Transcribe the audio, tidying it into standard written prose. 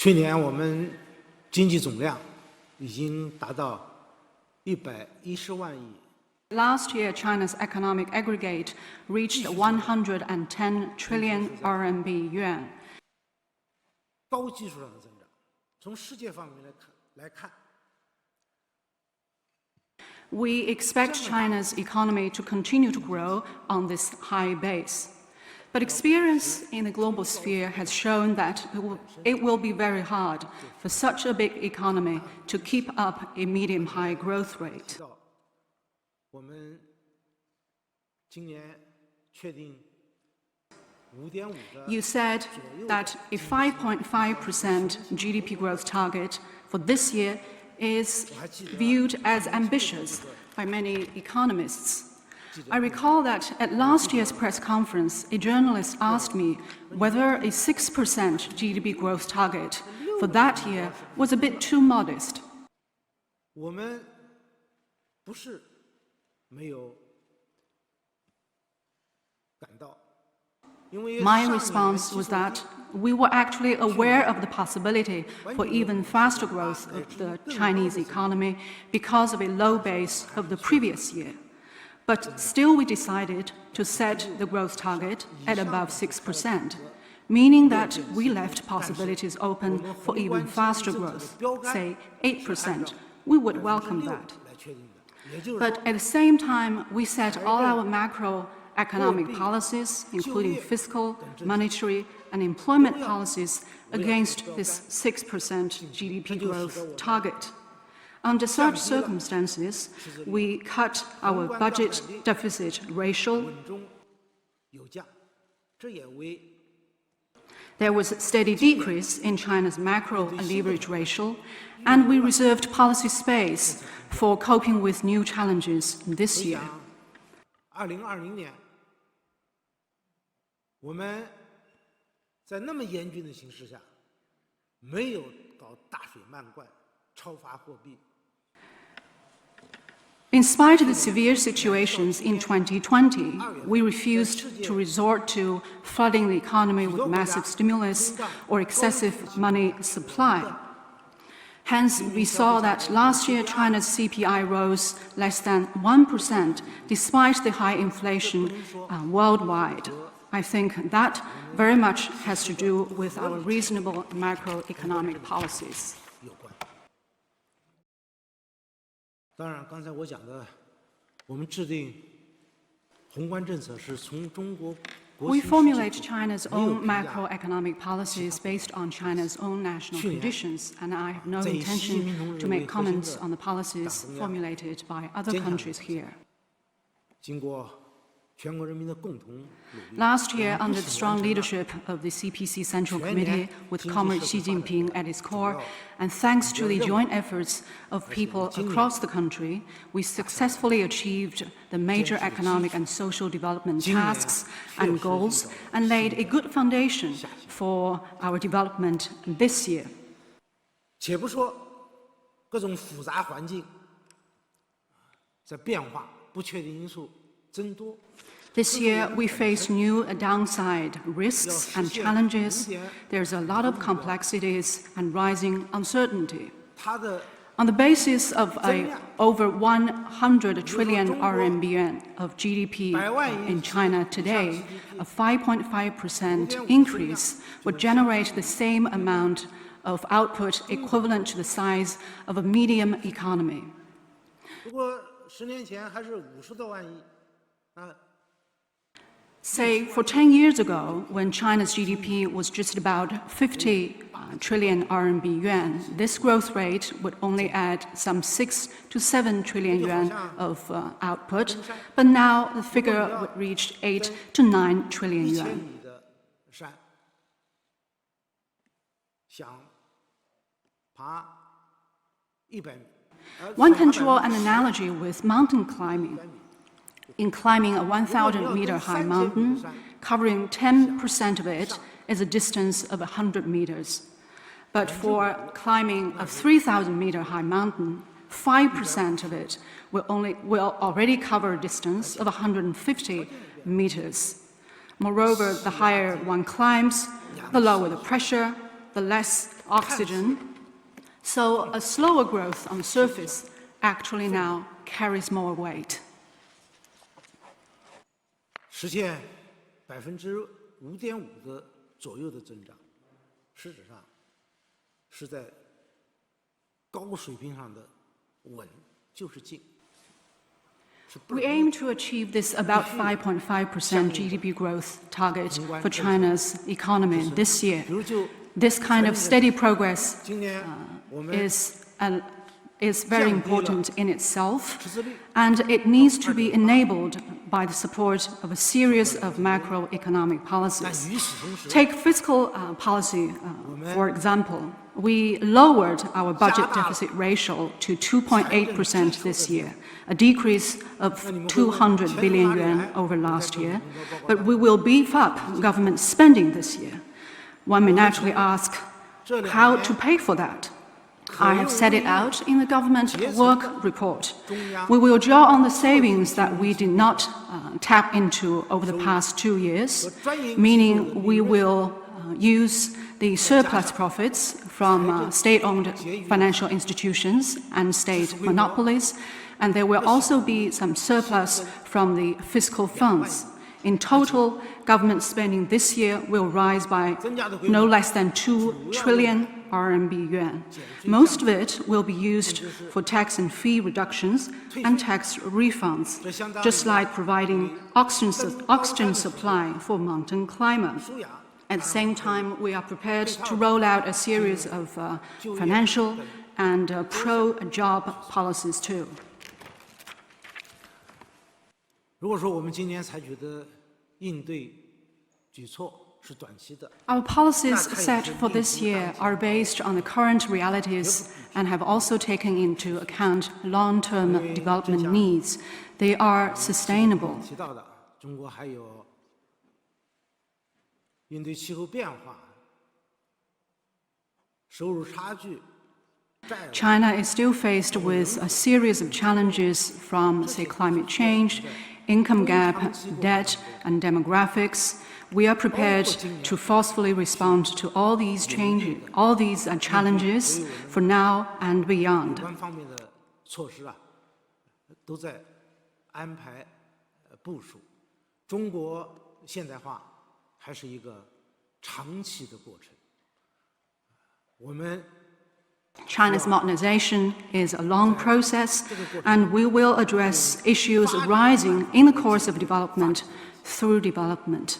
去年我们经济总量已经达到110万亿。 Last year, China's economic aggregate reached 110 trillion RMB yuan. 高基础上的增长，从世界方面来看。 We expect China's economy to continue to grow on this high base. But experience in the global sphere has shown that it will be very hard for such a big economy to keep up a medium-high growth rate. 我们今年确定 5.5%. You said that a 5.5% GDP growth target for this year is viewed as ambitious by many economists. I recall that at last year's press conference, a journalist asked me whether a 6% GDP growth target for that year was a bit too modest. 我们不是没有感到，因为 My response was that we were actually aware of the possibility for even faster growth of the Chinese economy because of a low base of the previous year. But still we decided to set the growth target at above 6%, meaning that we left possibilities open for even faster growth, say 8%. We would welcome that. But at the same time, we set all our macroeconomic policies, including fiscal, monetary, and employment policies, against this 6% GDP growth target. Under such circumstances, we cut our budget deficit ratio. There was a steady decrease in China's macro leverage ratio, and we reserved policy space for coping with new challenges this year. 2020年，我们在那么严峻的形势下，没有搞大水漫灌、超发货币。 In spite of the severe situations in 2020, we refused to resort to flooding the economy with massive stimulus or excessive money supply. Hence, we saw that last year China's CPI rose less than 1% despite the high inflation worldwide. I think that very much has to do with our reasonable macroeconomic policies. 当然，刚才我讲的，我们制定宏观政策是从中国。 We formulate China's own macroeconomic policies based on China's own national conditions, and I have no intention to make comments on the policies formulated by other countries here. 经过 Last year, under the strong leadership of the CPC Central Committee, with Comrade Xi Jinping at its core, and thanks to the joint efforts of people across the country, we successfully achieved the major economic and social development tasks and goals, and laid a good foundation for our development this year. 且不说各种复杂环境在变化、不确定因素增多。 This year, we face new downside risks and challenges. There's a lot of complexities and rising uncertainty. On the basis of over 100 trillion RMB of GDP in China today, a 5.5% increase would generate the same amount of output equivalent to the size of a medium economy. 不过10年前还是50多万亿啊。 Say, for 10 years ago, when China's GDP was just about 50 trillion RMB yuan, this growth rate would only add some 6 to 7 trillion yuan of output, but now the figure would reach 8 to 9 trillion yuan. One can draw an analogy with mountain climbing. In climbing a 1,000-meter high mountain, covering 10% of it is a distance of 100 meters. But for climbing a 3,000-meter high mountain, 5% of it will already cover a distance of 150 meters. Moreover, the higher one climbs, the lower the pressure, the less oxygen. So a slower growth on the surface actually now carries more weight. 实现5.5%的左右的增长，实质上是在高水平上的稳就是进。 We aim to achieve this about 5.5% GDP growth target for China's economy this year. This kind of steady progress is very important in itself, and it needs to be enabled by the support of a series of macroeconomic policies. Take fiscal policy, for example. We lowered our budget deficit ratio to 2.8% this year, a decrease of 200 billion yuan over last year. But we will beef up government spending this year. One may naturally ask how to pay for that. I have set it out in the government work report. We will draw on the savings that we did not tap into over the past 2 years, meaning we will use the surplus profits from state-owned financial institutions and state monopolies, and there will also be some surplus from the fiscal funds. In total, government spending this year will rise by no less than 2 trillion RMB yuan. Most of it will be used for tax and fee reductions and tax refunds, just like providing oxygen supply for mountain climbers. At the same time, we are prepared to roll out a series of financial and pro-job policies too. 如果说我们今年采取的应对举措是短期的， Our policies set for this year are based on the current realities and have also taken into account long-term development needs. They are sustainable. 提到的，中国还有应对气候变化、收入差距。 China is still faced with a series of challenges from, say, climate change, income gap, debt, and demographics. We are prepared to forcefully respond to all these challenges for now and beyond. 有关方面的措施都在安排部署。中国现代化还是一个长期的过程。我们 China's modernization is a long process, and we will address issues arising in the course of development through development.